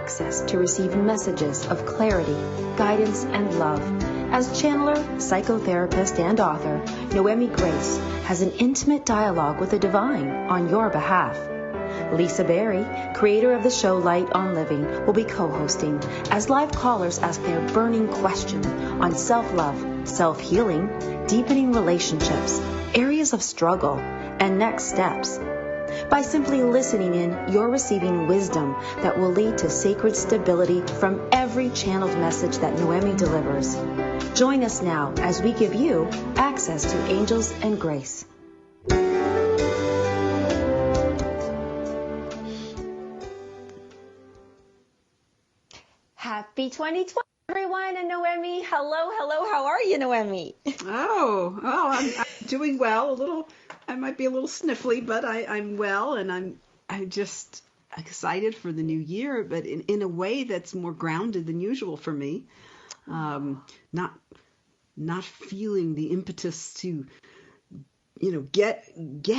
access to receive messages of clarity, guidance, and love. As channeler, psychotherapist, and author, Noemi Grace has an intimate dialogue with the divine on your behalf. Lisa Berry, creator of the show Light on Living, will be co-hosting as live callers ask their burning question on self-love, self-healing, deepening relationships, areas of struggle, and next steps. By simply listening in, you're receiving wisdom that will lead to sacred stability from every channeled message that Noemi delivers. Join us now as we give you access to angels and grace. Happy 2020, everyone, and Noemi. Hello. How are you, Noemi? I'm doing well. I might be a little sniffly, but I'm well, and I'm just excited for the new year, but in a way that's more grounded than usual for me. Not feeling the impetus to, get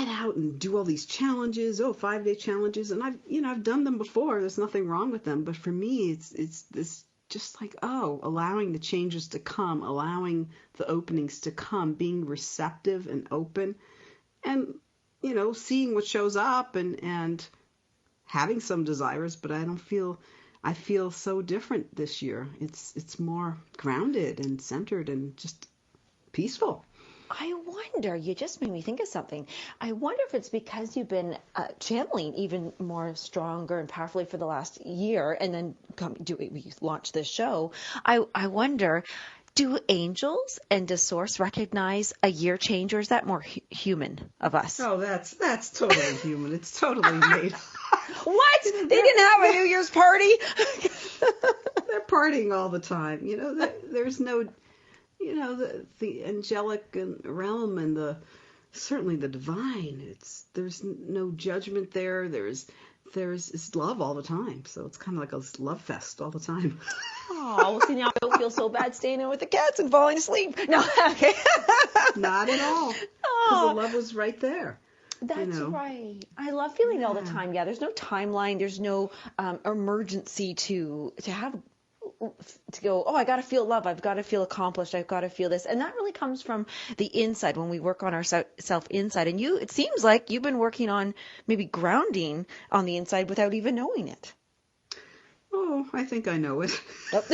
out and do all these challenges. 5-day challenges, and I've done them before. There's nothing wrong with them, but for me, it's this just like allowing the changes to come, allowing the openings to come, being receptive and open. And, seeing what shows up and having some desires, but I feel so different this year. It's more grounded and centered and just peaceful. I wonder, you just made me think of something. I wonder if it's because you've been channeling even more stronger and powerfully for the last year, and then we launched this show. I wonder, do angels and does Source recognize a year change, or is that more human of us? Oh, that's totally human. It's totally made. What? They didn't have a New Year's party? They're partying all the time. There's no, the angelic realm and certainly the divine. There's no judgment there. There's love all the time. So it's kind of like a love fest all the time. Oh, well, see, now I don't feel so bad staying in with the cats and falling asleep. No, okay. Not at all. Because the love was right there. That's right. I love feeling it all the time. Yeah, there's no timeline. There's no emergency to go, I got to feel love. I've got to feel accomplished. I've got to feel this. And that really comes from the inside when we work on our self inside. And it seems like you've been working on maybe grounding on the inside without even knowing it. Oh, I think I know it. But,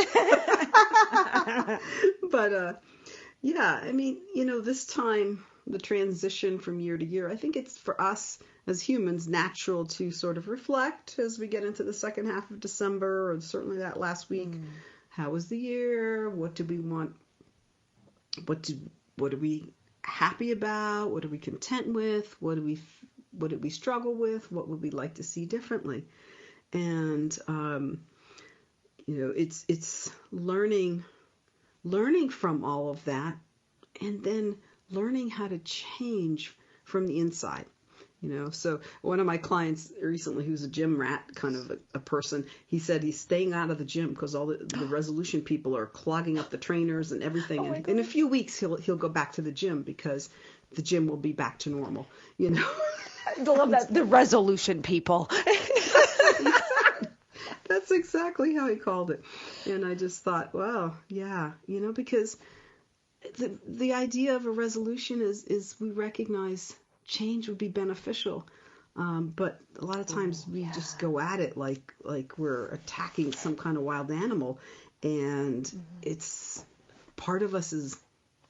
this time, the transition from year to year, I think it's for us as humans natural to sort of reflect as we get into the second half of December, or certainly that last week. How was the year? What do we want? What are we happy about? What are we content with? What did we struggle with? What would we like to see differently? And it's learning from all of that, and then learning how to change from the inside. So one of my clients recently, who's a gym rat kind of a person, he said he's staying out of the gym because all the resolution people are clogging up the trainers and everything. And in a few weeks, he'll go back to the gym because the gym will be back to normal. I love that, the resolution people. That's exactly how he called it. And I just thought, wow, yeah, because the idea of a resolution is we recognize change would be beneficial. But a lot of times we just go at it like we're attacking some kind of wild animal. And it's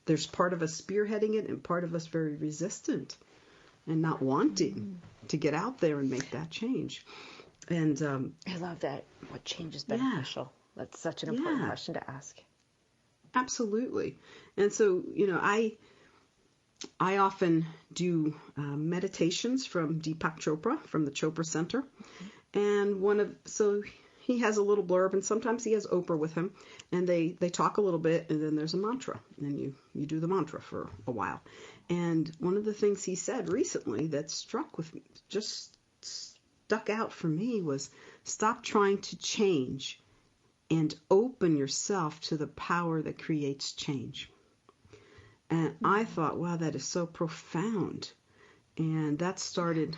there's part of us spearheading it and part of us very resistant and not wanting to get out there and make that change. And I love that. What change is beneficial? Yeah. That's such an important question to ask. Absolutely. And so, I often do meditations from Deepak Chopra, from the Chopra Center. And so he has a little blurb, and sometimes he has Oprah with him, and they talk a little bit, and then there's a mantra, and you do the mantra for a while. And one of the things he said recently that stuck out for me was, stop trying to change and open yourself to the power that creates change. And I thought, wow, that is so profound. And that started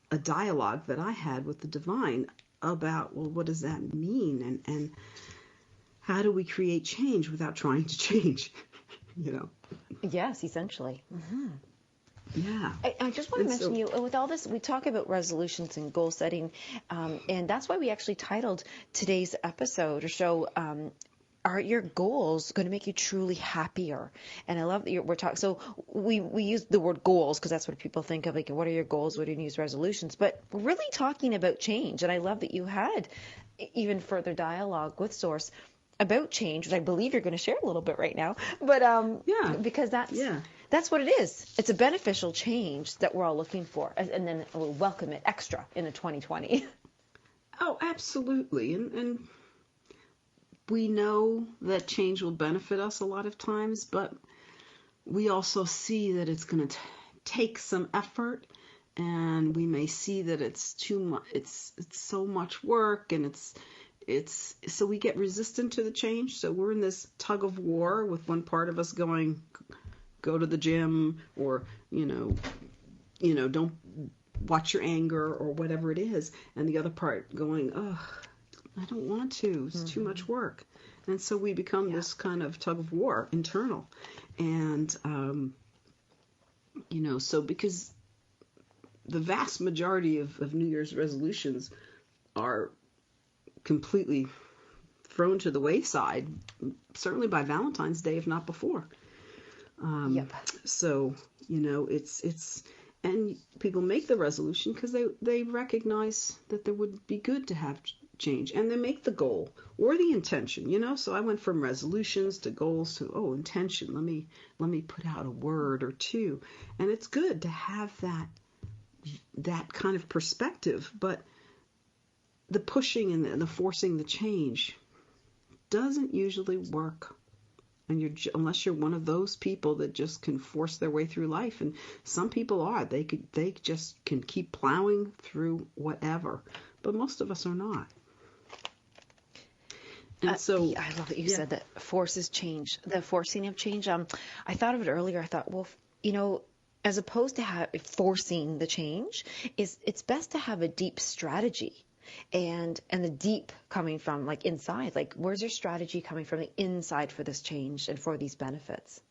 a dialogue that I had with the divine. about, well, what does that mean? And how do we create change without trying to change? You know? Yes, essentially. Yeah. I just want to mention you, with all this, we talk about resolutions and goal setting, and that's why we actually titled today's episode or show, are your goals going to make you truly happier? And I love that we're talking. So we use the word goals because that's what people think of. Like, what are your goals? What do you use resolutions? But we're really talking about change. And I love that you had even further dialogue with Source about change, which I believe you're going to share a little bit right now. But because that's what it is. It's a beneficial change that we're all looking for, and then we'll welcome it extra in the 2020. Oh, absolutely. And we know that change will benefit us a lot of times, but we also see that it's going to take some effort, and we may see that it's too much. It's so much work, and it's so we get resistant to the change. So we're in this tug of war with one part of us going, go to the gym, or don't watch your anger, or whatever it is, and the other part going, oh, I don't want to. It's too much work. And so we become this kind of tug of war, internal. And, so because the vast majority of New Year's resolutions are completely thrown to the wayside, certainly by Valentine's Day, if not before. So, it's and people make the resolution because they recognize that there would be good to have change, and they make the goal or the intention, so I went from resolutions to goals to intention. Let me put out a word or two, and it's good to have that kind of perspective. But the pushing and the forcing the change doesn't usually work, and unless you're one of those people that just can force their way through life. And some people are, they just can keep plowing through whatever, but most of us are not. And so I love that you said that forces change, the forcing of change. I thought of it earlier. I thought, well, as opposed to forcing the change, it's best to have a deep strategy, and the deep coming from like inside. Like, where's your strategy coming from the inside for this change and for these benefits?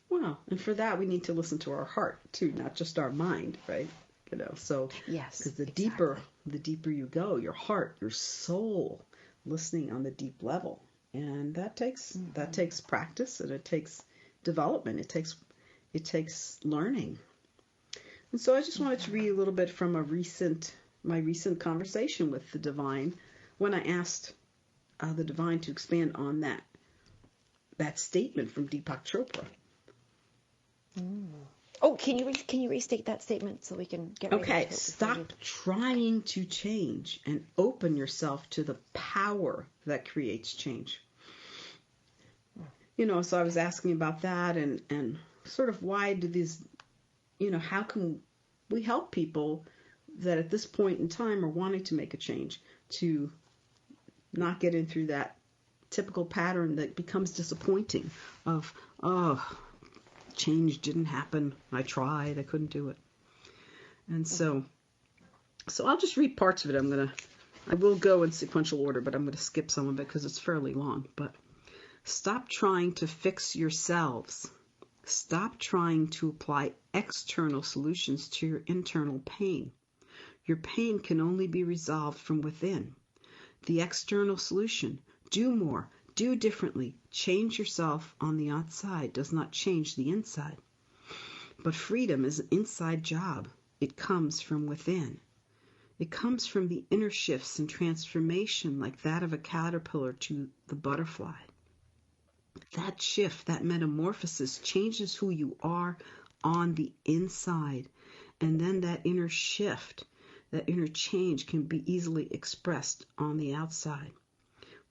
Well, and for that we need to listen to our heart too, not just our mind, right? So yes, because the deeper you go, your heart, your soul, listening on the deep level, and that takes practice, and it takes development, it takes learning. And so I just wanted to read a little bit from my recent conversation with the divine, when I asked the divine to expand on that statement from Deepak Chopra. Oh, can you restate that statement so we can get ready? Okay, stop trying to change and open yourself to the power that creates change. So I was asking about that, and sort of why do these, how can we help people that at this point in time are wanting to make a change, to not get in through that typical pattern that becomes disappointing of, change didn't happen. I tried. I couldn't do it. And so I'll just read parts of it. I will go in sequential order, but I'm going to skip some of it because it's fairly long. But stop trying to fix yourselves. Stop trying to apply external solutions to your internal pain. Your pain can only be resolved from within. The external solution, do more, do differently, change yourself on the outside, does not change the inside. But freedom is an inside job. It comes from within. It comes from the inner shifts and transformation, like that of a caterpillar to the butterfly. That shift, that metamorphosis, changes who you are on the inside. And then that inner shift, that inner change, can be easily expressed on the outside.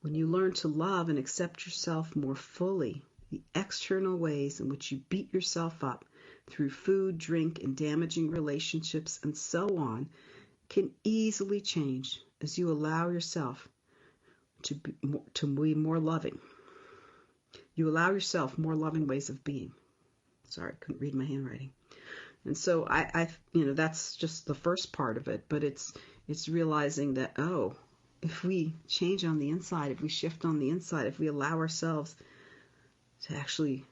When you learn to love and accept yourself more fully, the external ways in which you beat yourself up through food, drink, and damaging relationships and so on can easily change as you allow yourself to be more loving. You allow yourself more loving ways of being. Sorry, I couldn't read my handwriting. And so I that's just the first part of it, but it's It's realizing that, oh, if we change on the inside, if we shift on the inside, if we allow ourselves to actually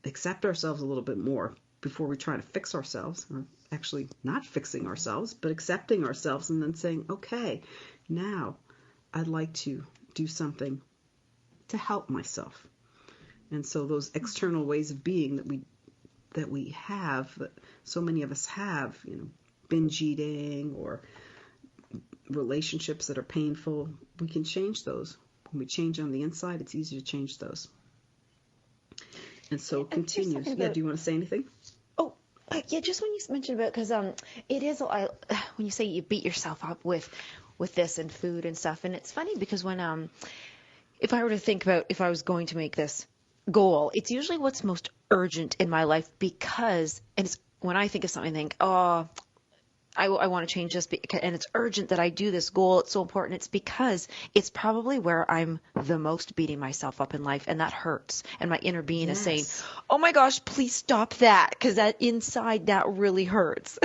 accept ourselves a little bit more before we try to fix ourselves, or actually not fixing ourselves, but accepting ourselves and then saying, okay, now I'd like to do something to help myself. And so those external ways of being that we have, that so many of us have, binge eating or relationships that are painful, we can change those. When we change on the inside, it's easy to change those. And so it continues. Yeah, do you want to say anything? Oh, yeah, just when you mentioned about, because it is, when you say you beat yourself up with this and food and stuff, and it's funny because when, if I were to think about if I was going to make this goal, it's usually what's most urgent in my life, because, and it's when I think of something, I think, oh, I want to change this, and it's urgent that I do this goal. It's so important. It's because it's probably where I'm the most beating myself up in life, and that hurts. And my inner being is saying, oh my gosh, please stop that, because that inside, that really hurts.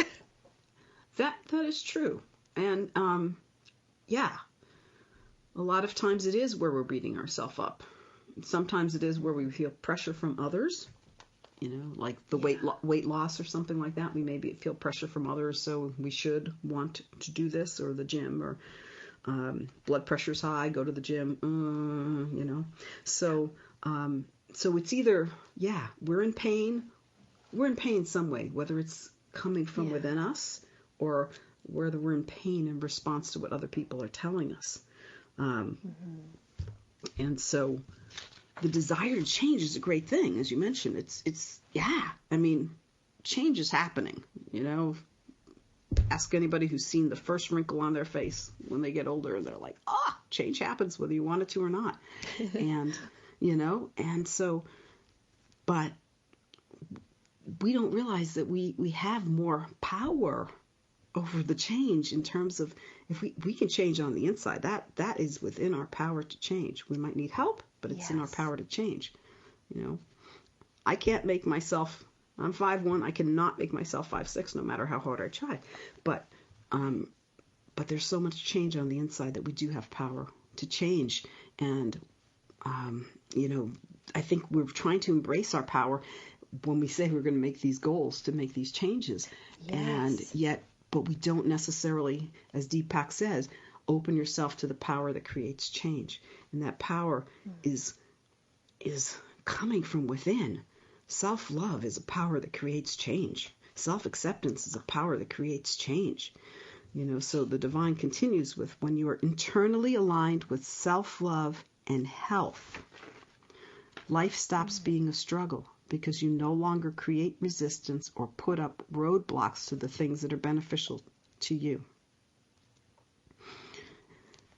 That is true. And yeah, a lot of times it is where we're beating ourselves up. Sometimes it is where we feel pressure from others. Like the weight loss or something like that. We maybe feel pressure from others, so we should want to do this, or the gym, or blood pressure's high, go to the gym, So it's either, we're in pain some way, whether it's coming from within us or whether we're in pain in response to what other people are telling us. And so the desire to change is a great thing, as you mentioned. It's change is happening. Ask anybody who's seen the first wrinkle on their face when they get older, and they're like, change happens whether you want it to or not. And, and so, but we don't realize that we have more power over the change, in terms of, if we can change on the inside, that is within our power to change. We might need help, but it's in our power to change. I can't make myself, I'm 5'1", I cannot make myself 5'6", no matter how hard I try. But there's so much change on the inside that we do have power to change. And, I think we're trying to embrace our power when we say we're going to make these goals, to make these changes. And yet, but we don't necessarily, as Deepak says, open yourself to the power that creates change. And that power is coming from within. Self-love is a power that creates change. Self-acceptance is a power that creates change. So the divine continues with, when you are internally aligned with self-love and health, life stops being a struggle, because you no longer create resistance or put up roadblocks to the things that are beneficial to you.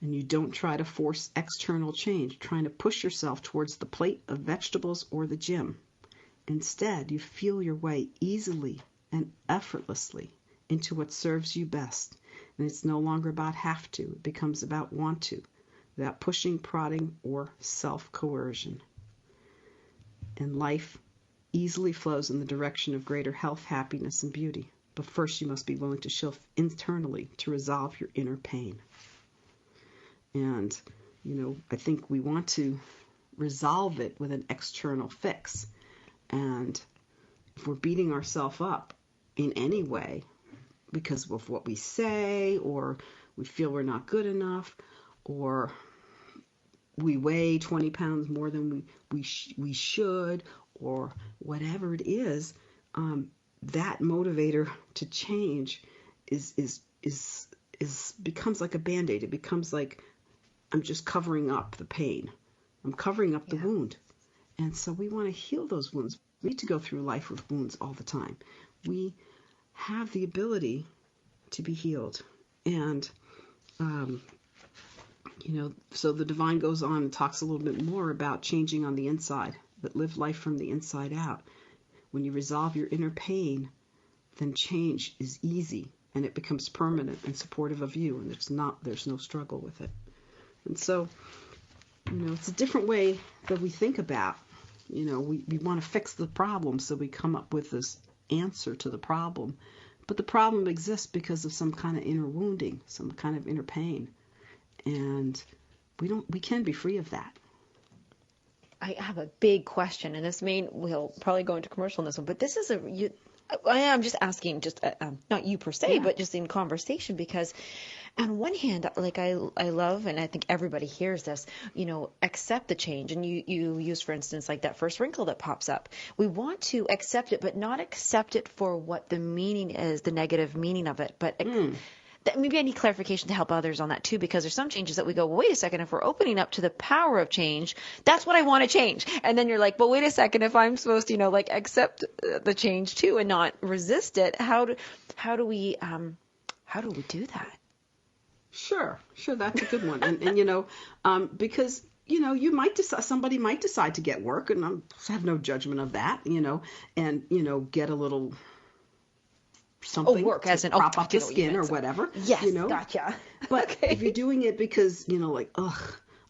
And you don't try to force external change, trying to push yourself towards the plate of vegetables or the gym. Instead, you feel your way easily and effortlessly into what serves you best. And it's no longer about have to. It becomes about want to, without pushing, prodding, or self-coercion. And life easily flows in the direction of greater health, happiness, and beauty. But first, you must be willing to shift internally to resolve your inner pain. And, I think we want to resolve it with an external fix. And if we're beating ourselves up in any way because of what we say, or we feel we're not good enough, or we weigh 20 pounds more than we should, or whatever it is, that motivator to change is becomes like a Band-Aid. It becomes like, I'm just covering up the pain. I'm covering up the wound. And so we want to heal those wounds. We need to go through life with wounds all the time. We have the ability to be healed. And, so the divine goes on and talks a little bit more about changing on the inside, but live life from the inside out. When you resolve your inner pain, then change is easy, and it becomes permanent and supportive of you, and there's no struggle with it. And so, it's a different way that we think about, we want to fix the problem, so we come up with this answer to the problem. But the problem exists because of some kind of inner wounding, some kind of inner pain. And we can be free of that. I have a big question, and we'll probably go into commercial on this one, but this is I am just asking, not you per se, but just in conversation, because on one hand, like I love, and I think everybody hears this, accept the change. And you use, for instance, like that first wrinkle that pops up. We want to accept it, but not accept it for what the meaning is, the negative meaning of it, but maybe I need clarification to help others on that too, because there's some changes that we go, well, wait a second, if we're opening up to the power of change, that's what I want to change. And then you're like, but wait a second, if I'm supposed to, accept the change too and not resist it, how do we do that? Sure, that's a good one. And because somebody might decide to get work, and I have no judgment of that, and get a little something work as prop up the skin or whatever. Yes, gotcha. But if you're doing it because,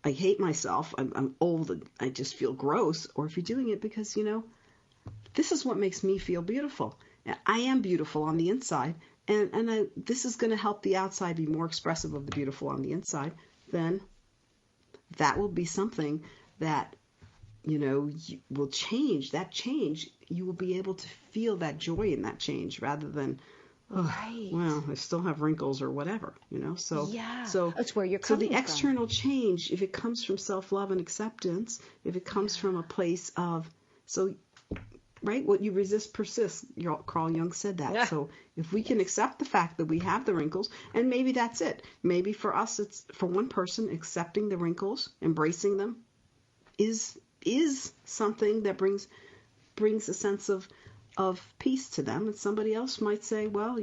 I hate myself, I'm old, and I just feel gross, or if you're doing it because, this is what makes me feel beautiful. I am beautiful on the inside, and this is going to help the outside be more expressive of the beautiful on the inside, then that will be something that, will change. That change, you will be able to feel that joy in that change rather than, well, I still have wrinkles or whatever, So that's where you're coming from. So the external change, if it comes from self-love and acceptance, if it comes from a place of, what you resist persists. Carl Jung said that. Yeah. So if we can accept the fact that we have the wrinkles, and maybe that's it. Maybe for us, it's for one person, accepting the wrinkles, embracing them, is something that brings a sense of peace to them. And somebody else might say, well,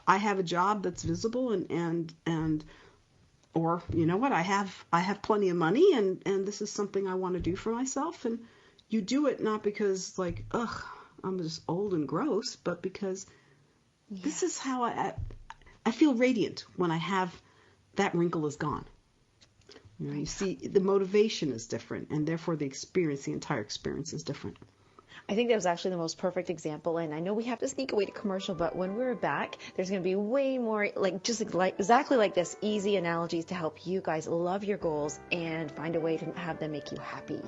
I have a job that's visible, and or what, I have plenty of money, and this is something I want to do for myself. And you do it not because I'm just old and gross, but because this is how I feel radiant when I have that wrinkle is gone. You see, the motivation is different, and therefore the entire experience is different. I think that was actually the most perfect example, and I know we have to sneak away to commercial, but when we're back, there's going to be way more, exactly like this, easy analogies to help you guys love your goals and find a way to have them make you happy.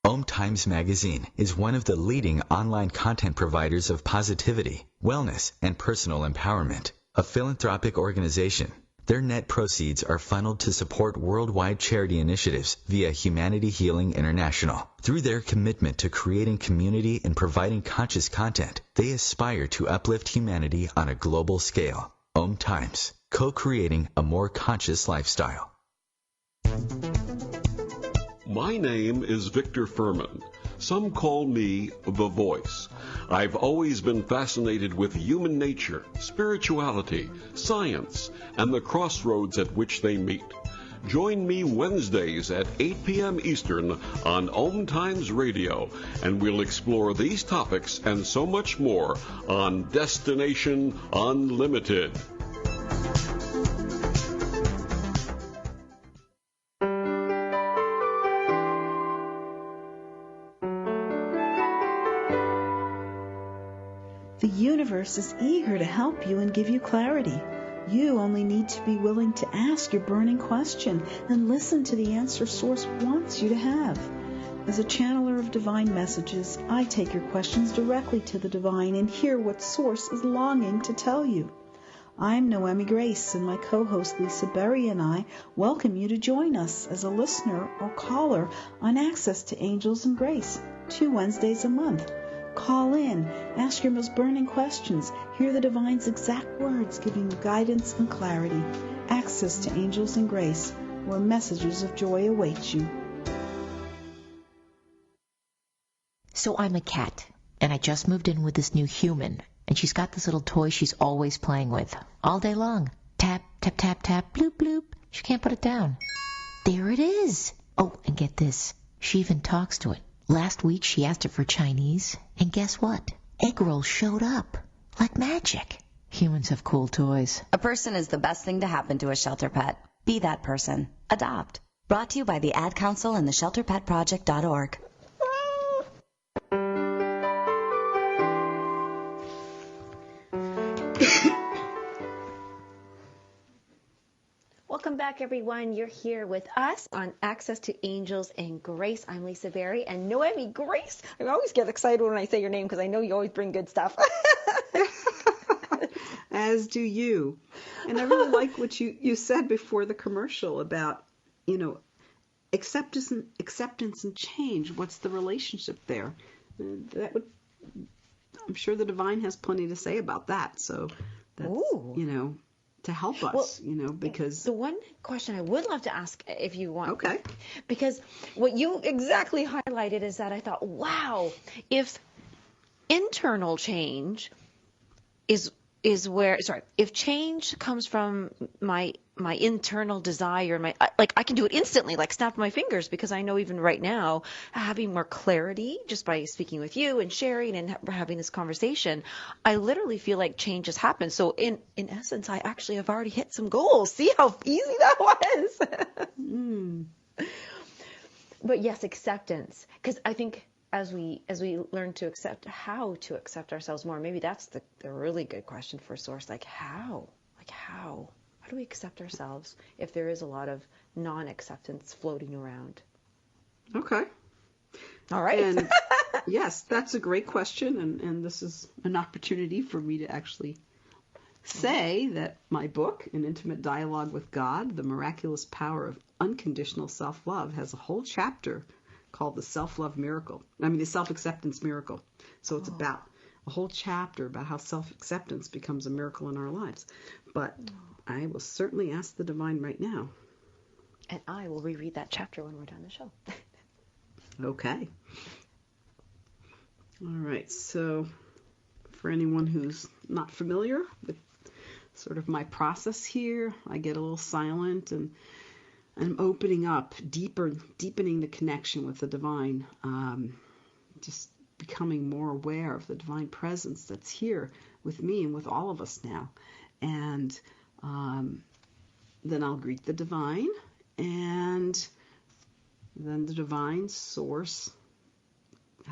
OMTimes magazine is one of the leading online content providers of positivity, wellness, and personal empowerment. A philanthropic organization, their net proceeds are funneled to support worldwide charity initiatives via Humanity Healing International. Through their commitment to creating community and providing conscious content, they aspire to uplift humanity on a global scale. OMTimes, co-creating a more conscious lifestyle. My name is Victor Furman. Some call me the Voice. I've always been fascinated with human nature, spirituality, science, and the crossroads at which they meet. Join me Wednesdays at 8 p.m. Eastern on OMTimes Radio, and we'll explore these topics and so much more on Destination Unlimited. The universe is eager to help you and give you clarity. You only need to be willing to ask your burning question and listen to the answer Source wants you to have. As a channeler of divine messages, I take your questions directly to the divine and hear what Source is longing to tell you. I'm Noemi Grace, and my co-host Lisa Berry and I welcome you to join us as a listener or caller on Access to Angels and Grace, 2 Wednesdays a month. Call in, ask your most burning questions, hear the divine's exact words giving you guidance and clarity. Access to Angels and Grace, where messages of joy await you. So I'm a cat, and I just moved in with this new human, and she's got this little toy she's always playing with, all day long. Tap, tap, tap, tap, bloop, bloop. She can't put it down. There it is. Oh, and get this. She even talks to it. Last week she asked it for Chinese, and guess what? Egg rolls showed up. Like magic. Humans have cool toys. A person is the best thing to happen to a shelter pet. Be that person. Adopt. Brought to you by the Ad Council and the ShelterPetProject.org. Welcome back, everyone. You're here with us on Access to Angels and Grace. I'm Lisa Berry, and Noemi Grace. I always get excited when I say your name because I know you always bring good stuff. As do you. And I really like what you said before the commercial about, acceptance and change. What's the relationship there? I'm sure the divine has plenty to say about that. So that's, to help us, because... The one question I would love to ask, if you want. Okay. Because what you exactly highlighted is that I thought, wow, if internal change if change comes from my internal desire, I can do it instantly, like snap my fingers, because I know even right now, having more clarity just by speaking with you and sharing and having this conversation, I literally feel like change has happened. So in essence, I actually have already hit some goals. See how easy that was? But yes, acceptance, because I think as we learn to accept how to accept ourselves more, maybe that's the really good question for Source. How do we accept ourselves if there is a lot of non-acceptance floating around? Okay. All right. And yes, that's a great question, and this is an opportunity for me to actually say that my book, An Intimate Dialogue with God, The Miraculous Power of Unconditional Self-Love, has a whole chapter called the the self-acceptance miracle. So it's about a whole chapter about how self-acceptance becomes a miracle in our lives. But I will certainly ask the divine right now. And I will reread that chapter when we're done the show. Okay. All right. So for anyone who's not familiar with sort of my process here, I get a little silent and I'm opening up, deepening the connection with the divine, just becoming more aware of the divine presence that's here with me and with all of us now. And then I'll greet the divine, and then the divine source,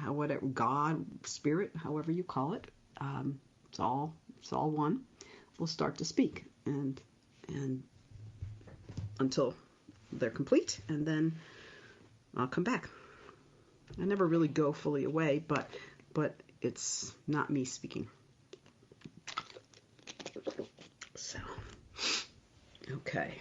whatever, God, spirit, however you call it, it's all one, will start to speak, and until they're complete, and then I'll come back. I never really go fully away, but it's not me speaking. So, okay.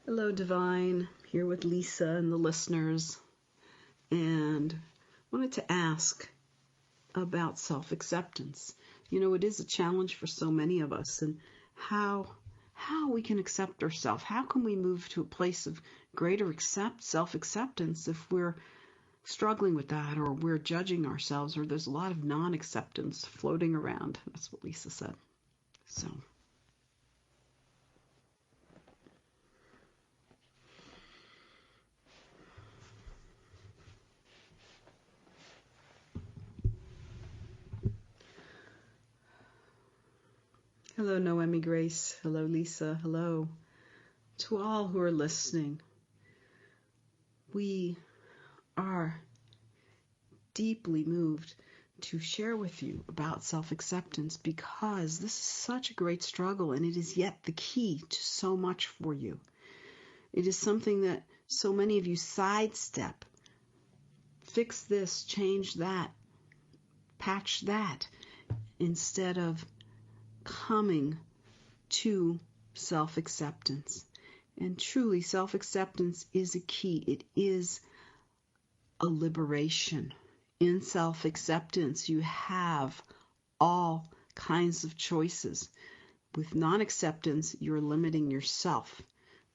Hello, Divine. Here with Lisa and the listeners, and wanted to ask about self-acceptance. It is a challenge for so many of us, and how we can accept ourselves. How can we move to a place of greater self-acceptance if we're struggling with that, or we're judging ourselves, or there's a lot of non-acceptance floating around. That's what Lisa said. So. Hello, Noemi Grace. Hello, Lisa. Hello to all who are listening. We are deeply moved to share with you about self-acceptance because this is such a great struggle, and it is yet the key to so much for you. It is something that so many of you sidestep. Fix this, change that, patch that, instead of coming to self-acceptance. And truly, self-acceptance is a key. It is a liberation. In self-acceptance, you have all kinds of choices. With non-acceptance, you're limiting yourself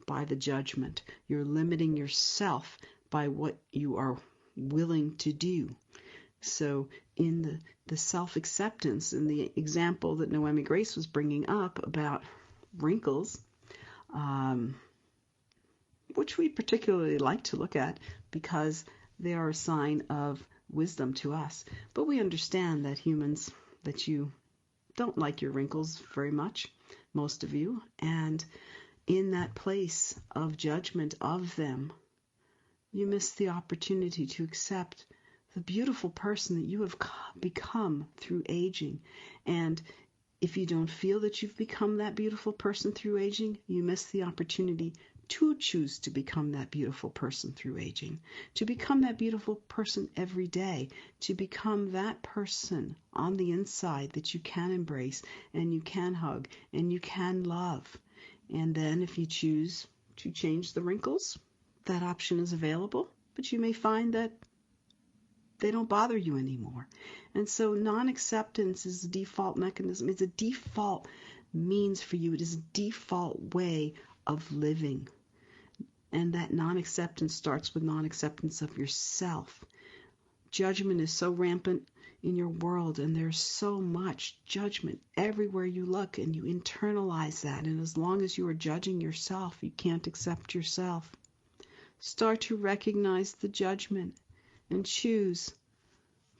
by the judgment. You're limiting yourself by what you are willing to do. So in the self-acceptance, in the example that Noemi Grace was bringing up about wrinkles, which we particularly like to look at because they are a sign of wisdom to us. But we understand that humans, that you don't like your wrinkles very much, most of you, and in that place of judgment of them, you miss the opportunity to accept the beautiful person that you have become through aging. And if you don't feel that you've become that beautiful person through aging, you miss the opportunity to choose to become that beautiful person through aging, to become that beautiful person every day, to become that person on the inside that you can embrace and you can hug and you can love. And then if you choose to change the wrinkles, that option is available, but you may find that they don't bother you anymore. And so non-acceptance is a default mechanism. It's a default means for you. It is a default way of living. And that non-acceptance starts with non-acceptance of yourself. Judgment is so rampant in your world, and there's so much judgment everywhere you look, and you internalize that. And as long as you are judging yourself, you can't accept yourself. Start to recognize the judgment and choose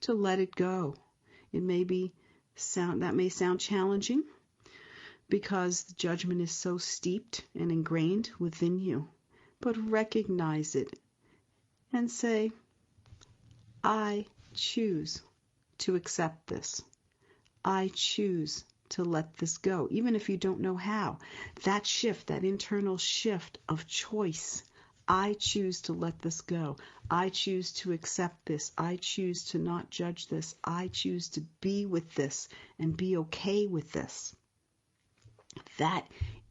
to let it go. It may sound challenging because the judgment is so steeped and ingrained within you. But recognize it and say, I choose to accept this. I choose to let this go, even if you don't know how. That shift, that internal shift of choice, I choose to let this go. I choose to accept this. I choose to not judge this. I choose to be with this and be okay with this. That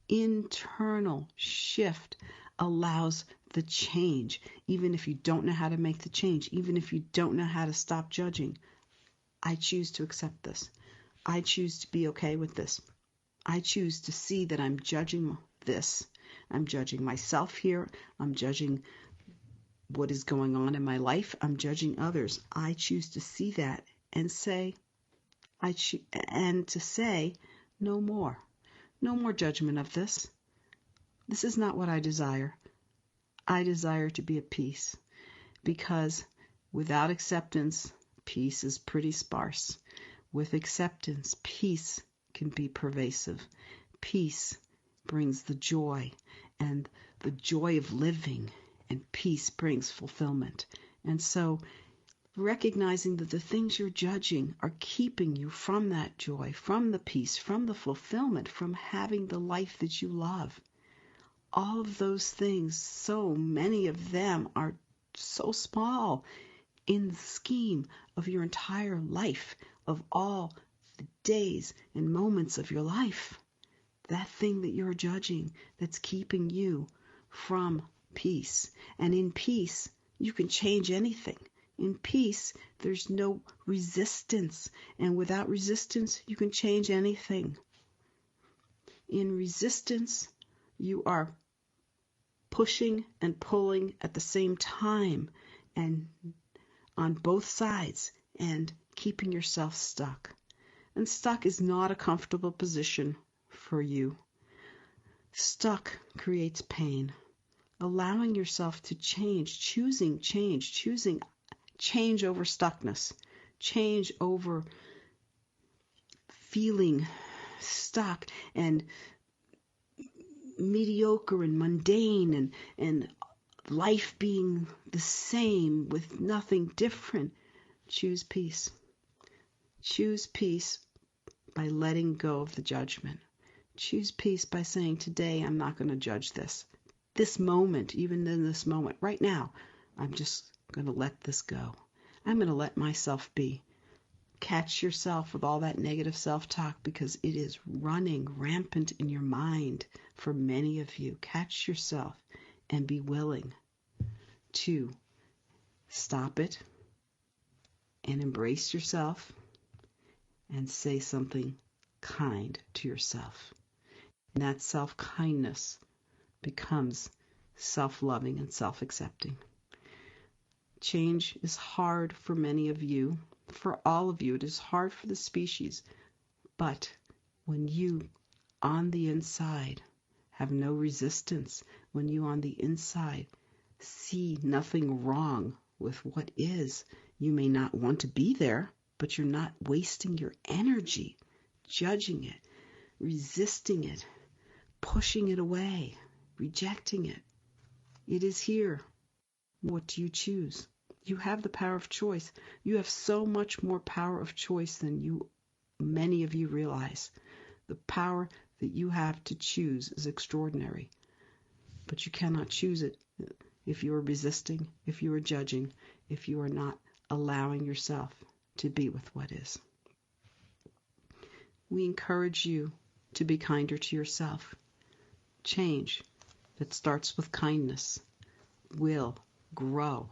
internal shift allows the change, even if you don't know how to make the change, even if you don't know how to stop judging. I choose to accept this. I choose to be okay with this. I choose to see that I'm judging this. I'm judging myself here. I'm judging what is going on in my life. I'm judging others. I choose to see that and say, no more. No more judgment of this. This is not what I desire. I desire to be at peace, because without acceptance, peace is pretty sparse. With acceptance, peace can be pervasive. Peace brings the joy, and the joy of living, and peace brings fulfillment. And so recognizing that the things you're judging are keeping you from that joy, from the peace, from the fulfillment, from having the life that you love. All of those things, so many of them are so small in the scheme of your entire life, of all the days and moments of your life. That thing that you're judging that's keeping you from peace. And in peace, you can change anything. In peace, there's no resistance. And without resistance, you can change anything. In resistance, you are pushing and pulling at the same time and on both sides and keeping yourself stuck. And stuck is not a comfortable position for you. Stuck creates pain. Allowing yourself to change, choosing change over stuckness, change over feeling stuck and mediocre and mundane and life being the same with nothing different. Choose peace. Choose peace by letting go of the judgment. Choose peace by saying, today I'm not going to judge this. This moment, even in this moment, right now, I'm just going to let this go. I'm going to let myself be. Catch yourself with all that negative self-talk, because it is running rampant in your mind for many of you. Catch yourself and be willing to stop it and embrace yourself and say something kind to yourself. And that self-kindness becomes self-loving and self-accepting. Change is hard for many of you. For all of you, it is hard for the species. But when you, on the inside, have no resistance, when you on the inside see nothing wrong with what is, you may not want to be there, but you're not wasting your energy judging it, resisting it, pushing it away, rejecting it. It is here. What do you choose? You have the power of choice. You have so much more power of choice than many of you realize. The power that you have to choose is extraordinary. But you cannot choose it if you are resisting, if you are judging, if you are not allowing yourself to be with what is. We encourage you to be kinder to yourself. Change that starts with kindness will grow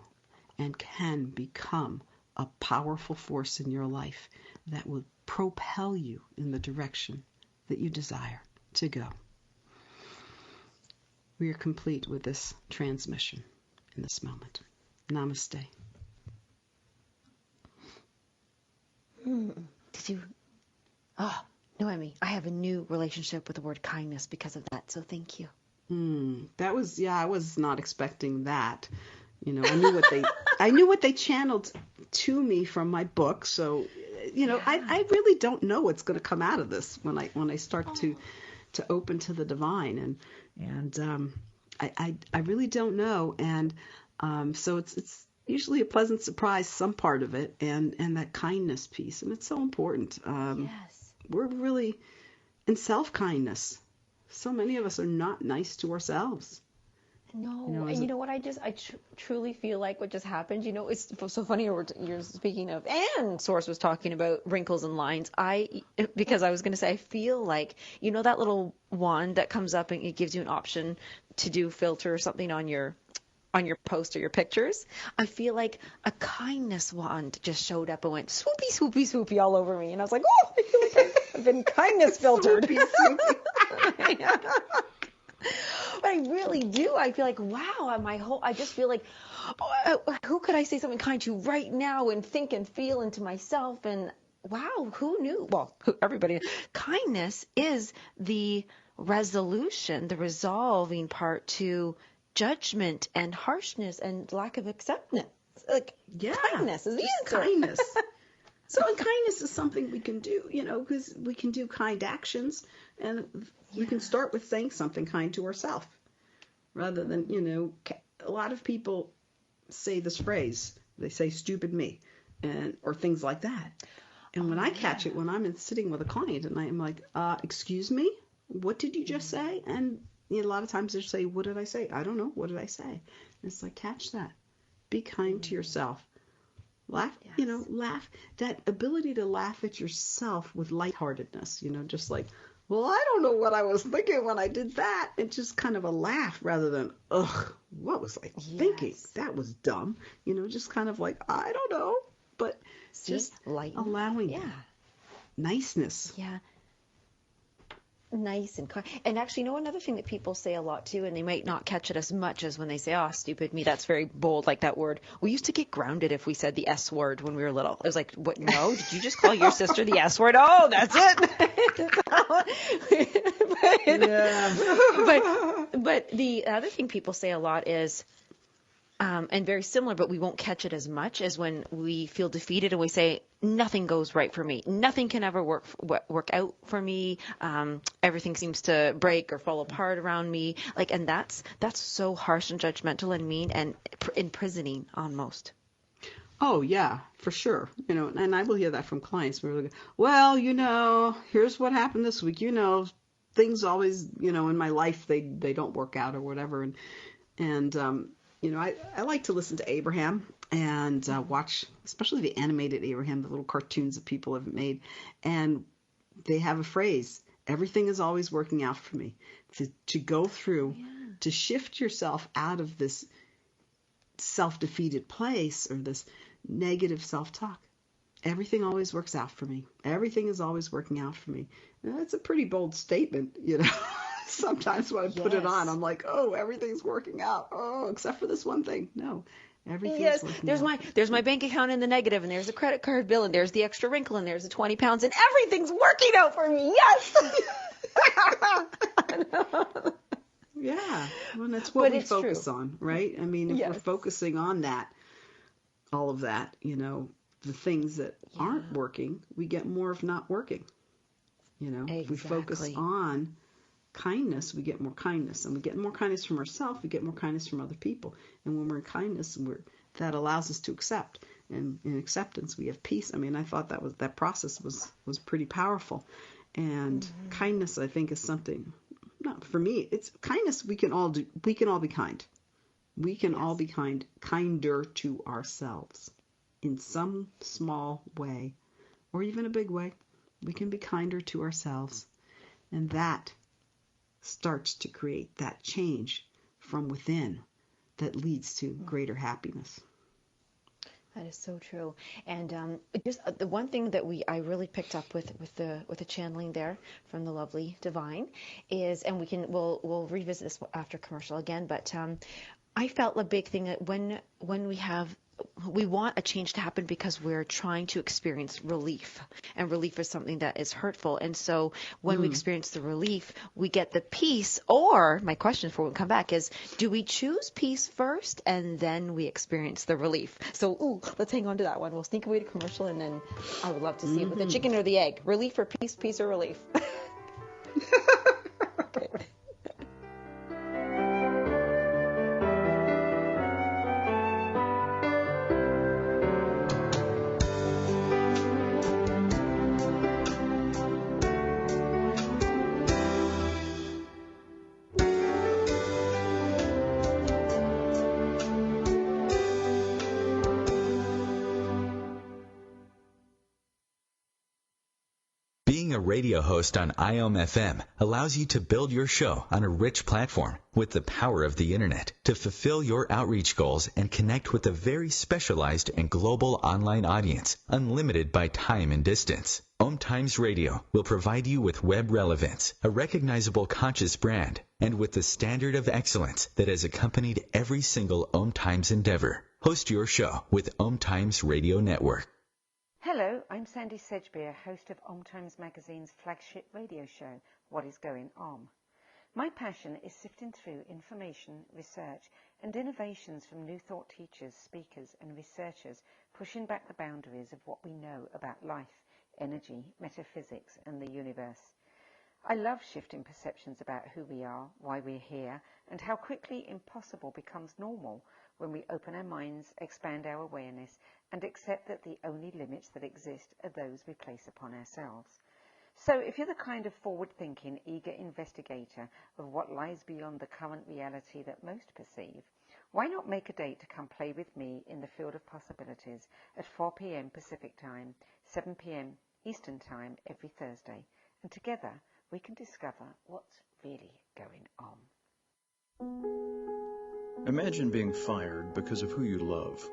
and can become a powerful force in your life that will propel you in the direction that you desire to go. We are complete with this transmission in this moment. Namaste. Did you? Oh, Noemi, I have a new relationship with the word kindness because of that, so thank you. That was, I was not expecting that. You know, I knew what they channeled to me from my book. So, I really don't know what's going to come out of this when I start to open to the divine, and I really don't know, and so it's usually a pleasant surprise, some part of it, and that kindness piece, and it's so important. Yes, we're really in self-kindness. So many of us are not nice to ourselves. No, and you know what? I truly feel like what just happened. You know, it's so funny. You're speaking of, and Source was talking about wrinkles and lines. Because I was going to say, I feel like that little wand that comes up and it gives you an option to do filter or something on your post or your pictures. I feel like a kindness wand just showed up and went swoopy, swoopy, swoopy all over me, and I was like, oh, I feel like I've been kindness filtered. Swoopy, swoopy. But I really do. I feel like, wow, I just feel like, who could I say something kind to right now and think and feel into myself? And wow, who knew? Well, everybody. Kindness is the resolution, the resolving part to judgment and harshness and lack of acceptance. Like, kindness is the answer. Kindness. So, and kindness is something we can do, because we can do kind actions, and we can start with saying something kind to ourselves, rather than, a lot of people say this phrase, they say stupid me, or things like that. And when I catch it, when I'm sitting with a client and I'm like, excuse me, what did you just say? And a lot of times they'll say, what did I say? I don't know. What did I say? And it's like, catch that. Be kind to yourself. Laugh, laugh. That ability to laugh at yourself with lightheartedness, just like, well, I don't know what I was thinking when I did that. It's just kind of a laugh rather than, ugh, what was I thinking? That was dumb. Just kind of like, I don't know. But just allowing niceness. Yeah. Nice and kind. And actually, another thing that people say a lot too, and they might not catch it as much as when they say, oh, stupid me. That's very bold, like that word. We used to get grounded if we said the S word when we were little. It was like, what? No, did you just call your sister the S word? Oh, that's it. But the other thing people say a lot is, and very similar, but we won't catch it as much as when we feel defeated and we say, nothing goes right for me. Nothing can ever work out for me. Everything seems to break or fall apart around me. And that's so harsh and judgmental and mean and imprisoning almost. Oh, yeah, for sure. And I will hear that from clients. We're like, well, here's what happened this week. Things always, in my life, they don't work out or whatever. And I like to listen to Abraham and watch, especially the animated Abraham, the little cartoons that people have made. And they have a phrase, everything is always working out for me. To go through, to shift yourself out of this self-defeated place or this negative self-talk. Everything always works out for me. Everything is always working out for me. Now, that's a pretty bold statement, Sometimes when I put it on, I'm like, oh, everything's working out. Oh, except for this one thing. No, everything's working out. There's my bank account in the negative, and there's a credit card bill, and there's the extra wrinkle, and there's the 20 pounds, and everything's working out for me. Yes. Yeah, well, that's what we focus on, right? I mean, if we're focusing on that, all of that, the things that aren't working, we get more of not working. If we focus on kindness, we get more kindness, and we get more kindness from ourselves, we get more kindness from other people. And when we're in kindness, that allows us to accept. And in acceptance, we have peace. I mean, I thought that process was pretty powerful. And kindness, I think, is something. No, for me, it's kindness. We can all do. We can all be kind. We can all be kinder to ourselves in some small way, or even a big way. We can be kinder to ourselves, and that starts to create that change from within that leads to greater happiness. That is so true. And just the one thing that I really picked up with the channeling there from the lovely Divine is, and we'll revisit this after commercial again, but I felt a big thing that when we want a change to happen because we're trying to experience relief, and relief is something that is hurtful. And so when we experience the relief, we get the peace. Or my question before we come back is, do we choose peace first and then we experience the relief? So let's hang on to that one. We'll sneak away to commercial, and then I would love to see it with the chicken or the egg. Relief or peace, peace or relief? Okay. Being a radio host on IOM-FM allows you to build your show on a rich platform with the power of the Internet to fulfill your outreach goals and connect with a very specialized and global online audience, unlimited by time and distance. OMTimes Radio will provide you with web relevance, a recognizable conscious brand, and with the standard of excellence that has accompanied every single OMTimes endeavor. Host your show with OMTimes Radio Network. Hello, I'm Sandy Sedgbeer, host of OMTimes Magazine's flagship radio show, What is Going On? My passion is sifting through information, research, and innovations from new thought teachers, speakers, and researchers pushing back the boundaries of what we know about life, energy, metaphysics, and the universe. I love shifting perceptions about who we are, why we're here, and how quickly impossible becomes normal when we open our minds, expand our awareness, and accept that the only limits that exist are those we place upon ourselves. So if you're the kind of forward-thinking, eager investigator of what lies beyond the current reality that most perceive, why not make a date to come play with me in the field of possibilities at 4 p.m. Pacific Time, 7 p.m. Eastern Time every Thursday, and together we can discover what's really going on. Imagine being fired because of who you love.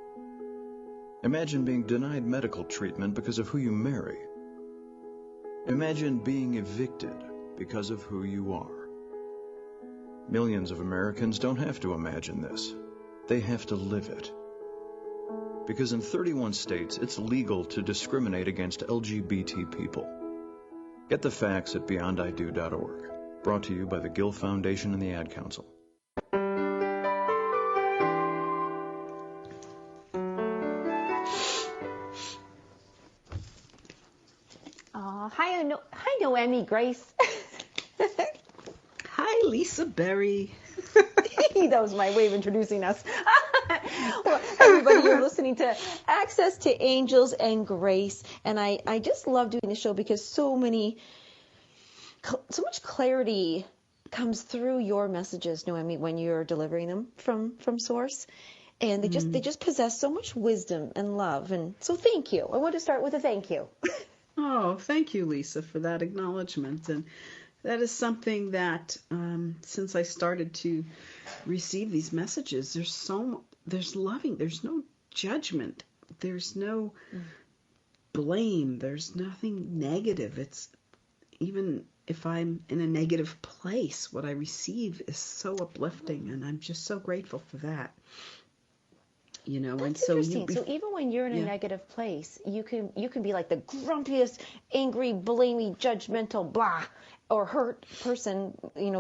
Imagine being denied medical treatment because of who you marry. Imagine being evicted because of who you are. Millions of Americans don't have to imagine this. They have to live it. Because in 31 states, it's legal to discriminate against LGBT people. Get the facts at beyondido.org. Brought to you by the Gill Foundation and the Ad Council. Hi, Noemi Grace. Hi, Lisa Berry. That was my way of introducing us. Well, everybody, you're listening to Access to Angels and Grace, and I just love doing the show because so much clarity comes through your messages, Noemi, when you're delivering them from Source. And they just possess so much wisdom and love. And so thank you. I want to start with a thank you. Oh, thank you, Lisa, for that acknowledgement. And that is something that since I started to receive these messages, there's loving, there's no judgment, there's no blame, there's nothing negative. It's even if I'm in a negative place, what I receive is so uplifting, and I'm just so grateful for that. You know, That's and so interesting. So even when you're in a negative place, you can be like the grumpiest, angry, blamey, judgmental, blah, or hurt person,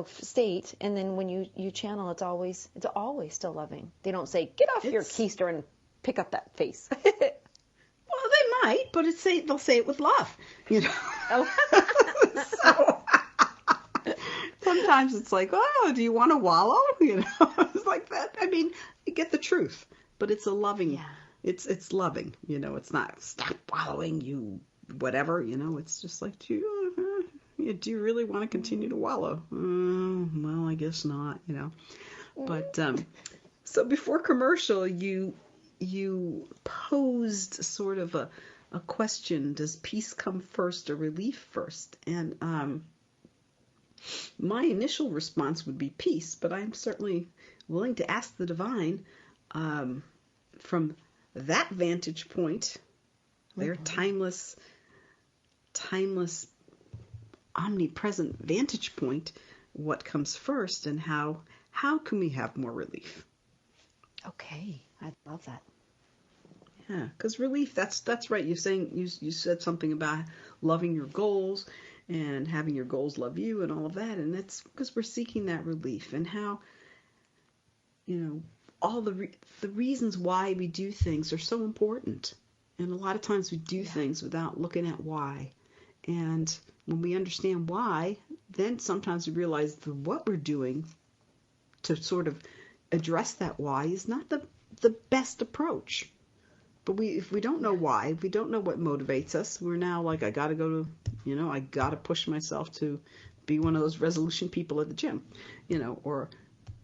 state, and then when you channel, it's always still loving. They don't say, get off your keister and pick up that face. Well, they might, but they'll say it with love, Oh. So sometimes it's like, oh, do you want to wallow? It's like that. I mean, you get the truth, but it's a loving. It's loving. It's not stop wallowing, you whatever. It's just like, do you really want to continue to wallow? Well, I guess not. But so before commercial, you posed sort of a question: does peace come first or relief first? And my initial response would be peace, but I'm certainly willing to ask the divine from that vantage point, their timeless, omnipresent vantage point, what comes first and how can we have more relief? Okay, I love that. Yeah, because relief, that's right. You said something about loving your goals and having your goals love you and all of that, and it's because we're seeking that relief, and how all the reasons why we do things are so important, and a lot of times we do things without looking at why, and when we understand why, then sometimes we realize that what we're doing to sort of address that why is not the best approach. But if we don't know why, if we don't know what motivates us, we're now like, I got to I got to push myself to be one of those resolution people at the gym, or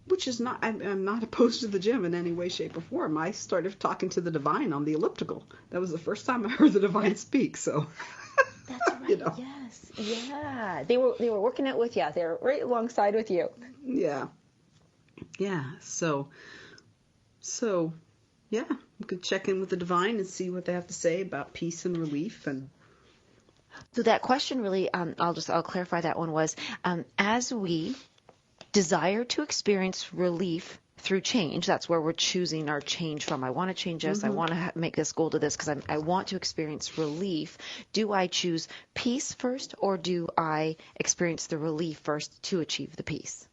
which is not, I'm not opposed to the gym in any way, shape, or form. I started talking to the divine on the elliptical. That was the first time I heard the divine speak. So that's right. Yes. Yeah. They were working it with you. They were right alongside with you. Yeah. Yeah. So yeah, we could check in with the divine and see what they have to say about peace and relief. And so that question really, I'll clarify that one was, as we desire to experience relief through change, that's where we're choosing our change from. I want to change this. I want to make this goal to this because I want to experience relief. Do I choose peace first, or do I experience the relief first to achieve the peace?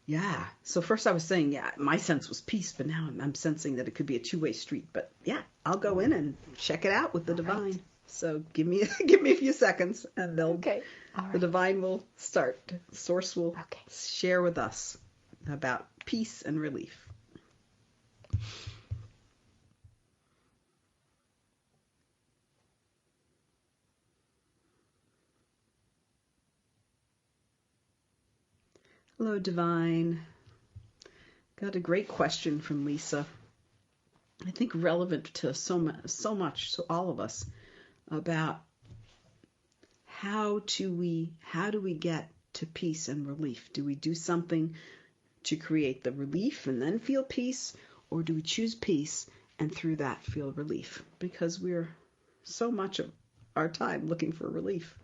Yeah. So first I was saying, my sense was peace, but now I'm sensing that it could be a two-way street. But yeah, I'll go in and check it out with the divine. Right. So give me a few seconds, and the divine will start. The source will share with us about peace and relief. Hello, divine. Got a great question from Lisa. I think relevant to so much, so all of us, about how do we get to peace and relief? Do we do something to create the relief and then feel peace, or do we choose peace and through that feel relief? Because we're so much of our time looking for relief.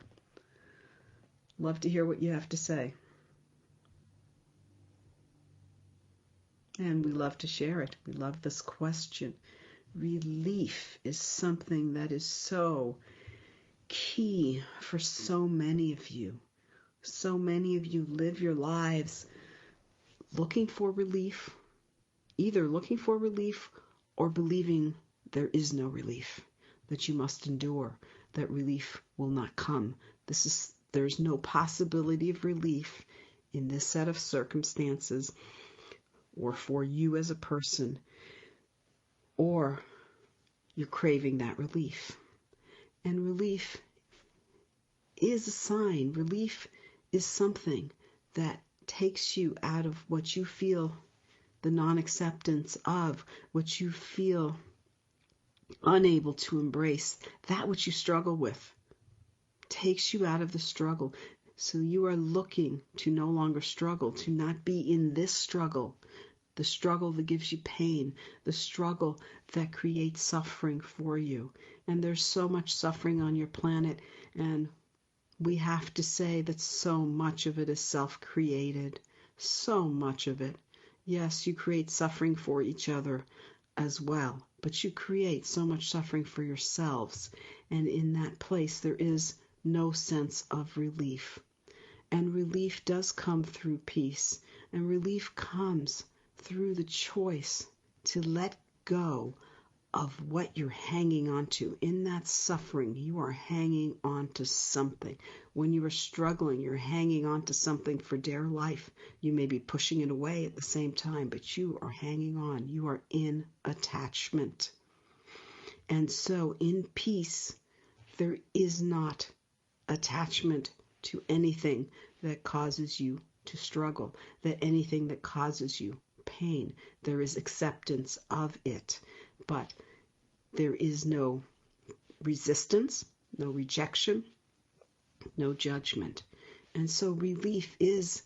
Love to hear what you have to say. And we love to share it. We love this question. Relief is something that is so key for so many of you. So many of you live your lives looking for relief, either looking for relief or believing there is no relief, that you must endure, that relief will not come. There's no possibility of relief in this set of circumstances, or for you as a person, or you're craving that relief. And relief is a sign. Relief is something that takes you out of what you feel the non-acceptance of, what you feel unable to embrace, that which you struggle with, takes you out of the struggle. So you are looking to no longer struggle, to not be in this struggle, the struggle that gives you pain, the struggle that creates suffering for you. And there's so much suffering on your planet, and we have to say that so much of it is self-created. So much of it. Yes, you create suffering for each other as well, but you create so much suffering for yourselves. And in that place, there is no sense of relief. And relief does come through peace. And relief comes through the choice to let go of what you're hanging on to. In that suffering, you are hanging on to something. When you are struggling, you're hanging on to something for dear life. You may be pushing it away at the same time, but you are hanging on. You are in attachment. And so in peace, there is not attachment to anything that causes you to struggle, that anything that causes you pain. There is acceptance of it, but there is no resistance, no rejection, no judgment. And so relief is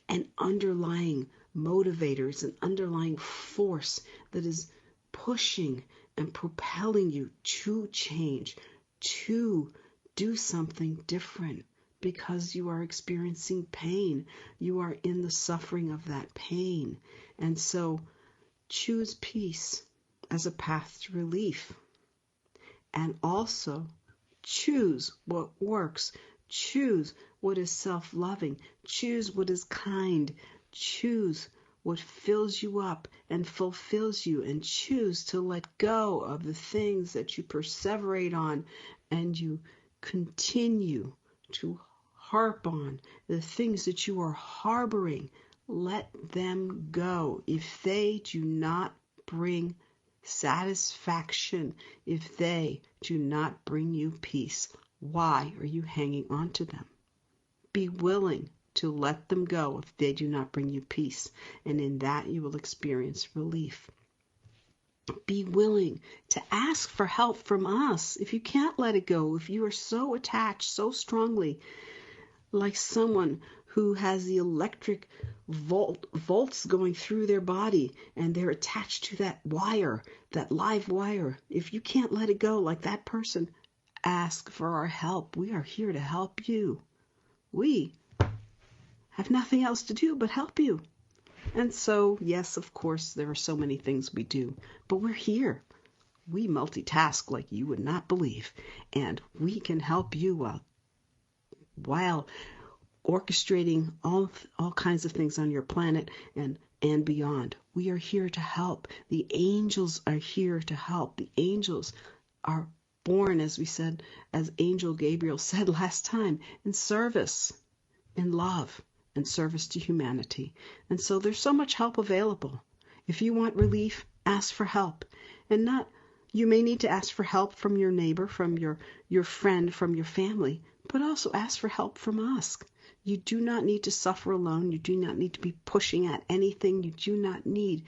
an underlying motivator, it's an underlying force that is pushing and propelling you to change, to do something different, because you are experiencing pain. You are in the suffering of that pain. And so choose peace as a path to relief. And also choose what works. Choose what is self-loving. Choose what is kind. Choose what fills you up and fulfills you. And choose to let go of the things that you perseverate on and you continue to harp on, the things that you are harboring. Let them go. If they do not bring satisfaction, if they do not bring you peace, why are you hanging on to them? Be willing to let them go if they do not bring you peace, and in that you will experience relief. Be willing to ask for help from us. If you can't let it go, if you are so attached so strongly, like someone who has the electric volts going through their body and they're attached to that wire, that live wire. If you can't let it go like that person, ask for our help. We are here to help you. We have nothing else to do but help you. And so, yes, of course, there are so many things we do, but we're here. We multitask like you would not believe, and we can help you while orchestrating all kinds of things on your planet and beyond. We are here to help. The angels are here to help. The angels are born, as we said, as Angel Gabriel said last time, in service, in love, and service to humanity. And so there's so much help available. If you want relief, ask for help. And you may need to ask for help from your neighbor, from your friend, from your family, but also ask for help from us. You do not need to suffer alone. You do not need to be pushing at anything. You do not need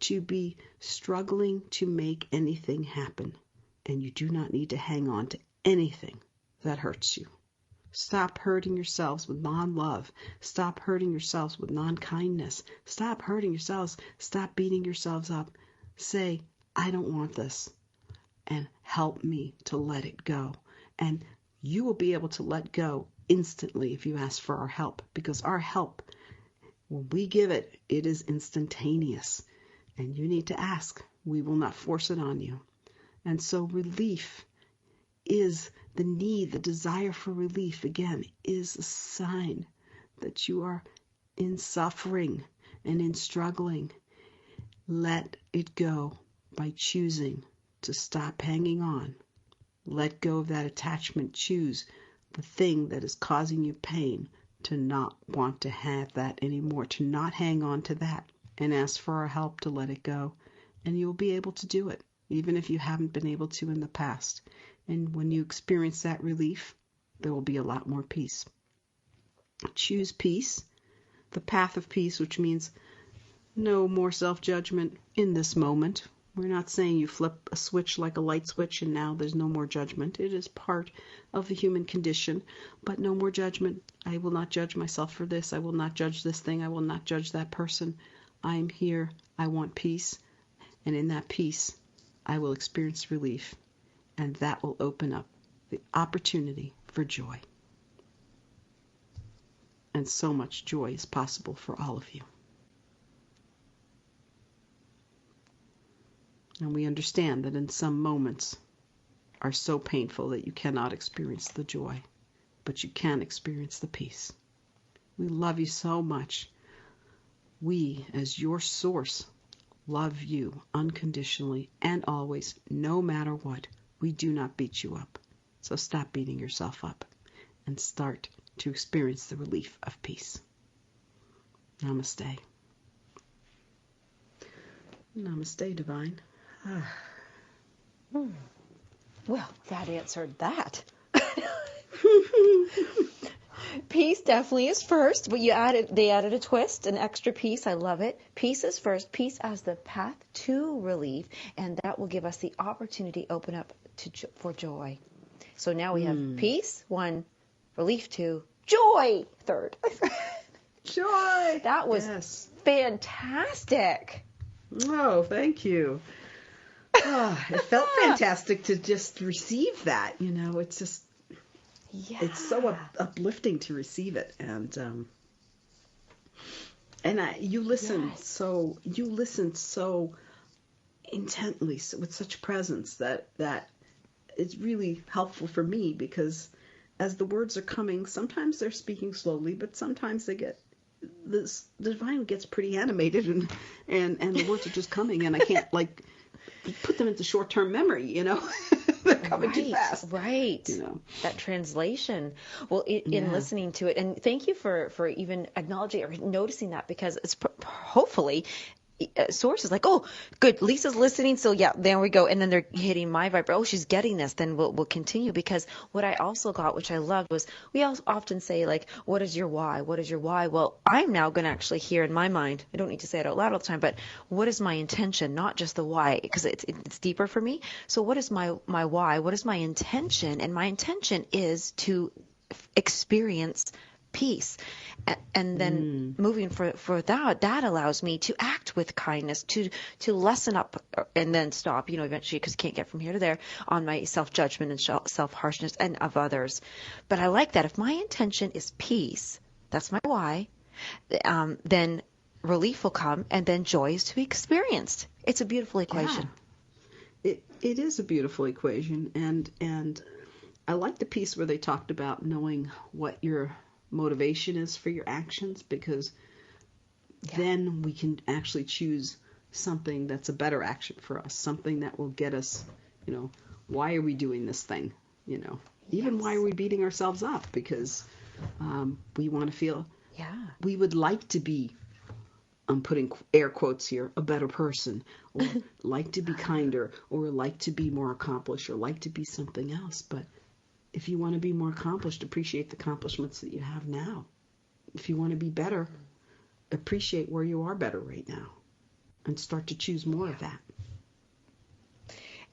to be struggling to make anything happen. And you do not need to hang on to anything that hurts you. Stop hurting yourselves with non-love. Stop hurting yourselves with non-kindness. Stop hurting yourselves. Stop beating yourselves up. Say, I don't want this. And help me to let it go. And you will be able to let go instantly if you ask for our help. Because our help, when we give it, it is instantaneous. And you need to ask. We will not force it on you. And so relief is the need, the desire for relief, again, is a sign that you are in suffering and in struggling. Let it go by choosing to stop hanging on. Let go of that attachment. Choose the thing that is causing you pain to not want to have that anymore, to not hang on to that, and ask for our help to let it go. And you'll be able to do it, even if you haven't been able to in the past. And when you experience that relief, there will be a lot more peace. Choose peace, the path of peace, which means no more self-judgment in this moment. We're not saying you flip a switch like a light switch and now there's no more judgment. It is part of the human condition, but no more judgment. I will not judge myself for this. I will not judge this thing. I will not judge that person. I'm here, I want peace, and in that peace, I will experience relief, and that will open up the opportunity for joy. And so much joy is possible for all of you. And we understand that in some moments are so painful that you cannot experience the joy, but you can experience the peace. We love you so much. We, as your source, love you unconditionally and always, no matter what. We do not beat you up. So stop beating yourself up and start to experience the relief of peace. Namaste. Namaste, Divine. Well, that answered that. Peace definitely is first, but they added a twist, an extra piece. I love it. Peace is first. Peace as the path to relief, and that will give us the opportunity to open up for joy. So now we have peace, 1, relief, 2, joy, 3rd. Joy! That was fantastic. Oh, thank you. Oh, it felt fantastic to just receive that. It's just, it's so uplifting to receive it. And you listened so intently, with such presence that it's really helpful for me, because as the words are coming, sometimes they're speaking slowly, but sometimes the divine gets pretty animated, and the words are just coming, and I can't put them into short-term memory, they're coming too fast. Right. That translation. Well, in listening to it, and thank you for even acknowledging or noticing that, because it's hopefully Source is like, oh, good, Lisa's listening, so yeah, there we go. And then they're hitting my vibe. Oh, she's getting this, then we'll continue. Because what I also got, which I loved, was we often say, like, what is your why? What is your why? Well, I'm now going to actually hear in my mind, I don't need to say it out loud all the time, but what is my intention, not just the why, because it's deeper for me. So what is my why? What is my intention? And my intention is to experience peace. And then moving for that allows me to act with kindness, to lessen up and then stop, eventually, because you can't get from here to there, on my self-judgment and self-harshness and of others. But I like that. If my intention is peace, that's my why, then relief will come, and then joy is to be experienced. It's a beautiful equation. Yeah. It is a beautiful equation. And I like the piece where they talked about knowing what your motivation is for your actions, because then we can actually choose something that's a better action for us, something that will get us, why are we doing this thing? Even why are we beating ourselves up? Because we want to feel, we would like to be, I'm putting air quotes here, a better person, or like to be kinder, or like to be more accomplished, or like to be something else. But if you want to be more accomplished, appreciate the accomplishments that you have now. If you want to be better, appreciate where you are better right now, and start to choose more of that.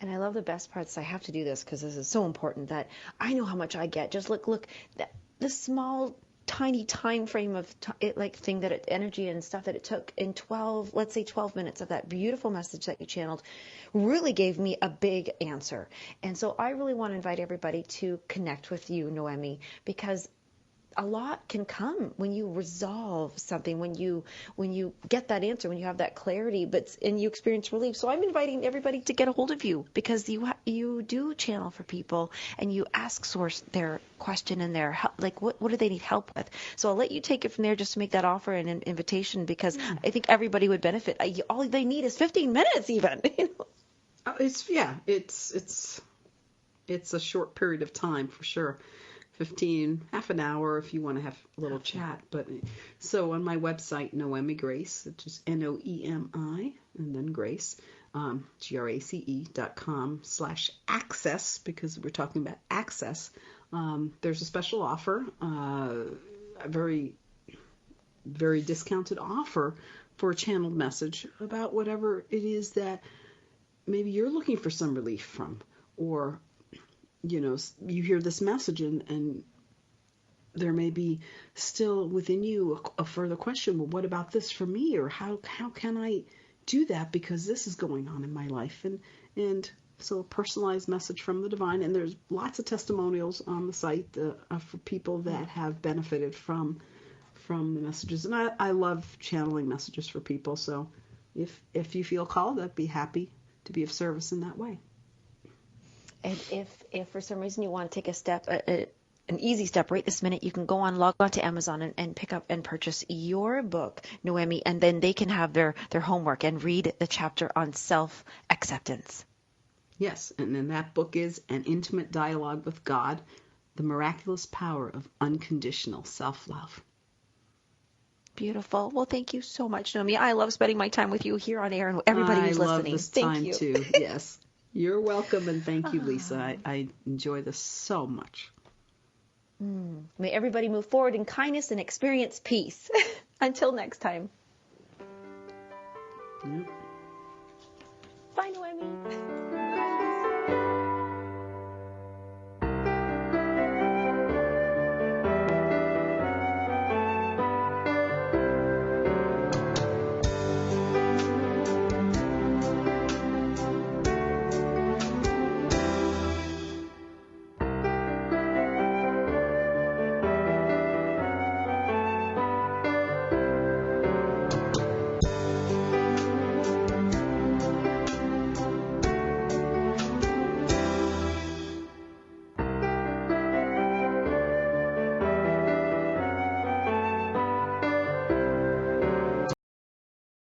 And I love the best parts. I have to do this because this is so important, that I know how much I get. Just look, the small, tiny time frame of energy and stuff that it took in 12 minutes of that beautiful message that you channeled really gave me a big answer. And so I really want to invite everybody to connect with you, Noemi, because a lot can come when you resolve something, when you get that answer, when you have that clarity, and you experience relief. So I'm inviting everybody to get a hold of you, because you do channel for people, and you ask Source their question and their help, like what do they need help with. So I'll let you take it from there, just to make that offer and an invitation, because I think everybody would benefit. All they need is 15 minutes even. It's a short period of time for sure. 15, half an hour if you want to have a little chat. But so on my website, Noemi Grace, which is NOEMI and then Grace, grace.com/access, because we're talking about access. There's a special offer, a very, very discounted offer for a channeled message about whatever it is that maybe you're looking for some relief from, or you hear this message and there may be still within you a further question. Well, what about this for me? Or how can I do that because this is going on in my life? And so a personalized message from the divine. And there's lots of testimonials on the site for people that have benefited from the messages. And I love channeling messages for people. So if you feel called, I'd be happy to be of service in that way. And if for some reason you want to take a step, an easy step right this minute, you can log on to Amazon and pick up and purchase your book, Noemi, and then they can have their homework and read the chapter on self-acceptance. Yes, and then that book is An Intimate Dialogue with God, The Miraculous Power of Unconditional Self-Love. Beautiful. Well, thank you so much, Noemi. I love spending my time with you here on air and everybody who's listening. I love this time too. Yes. You're welcome, and thank you, Lisa. I enjoy this so much. May everybody move forward in kindness and experience peace. Until next time. Bye, Noemi.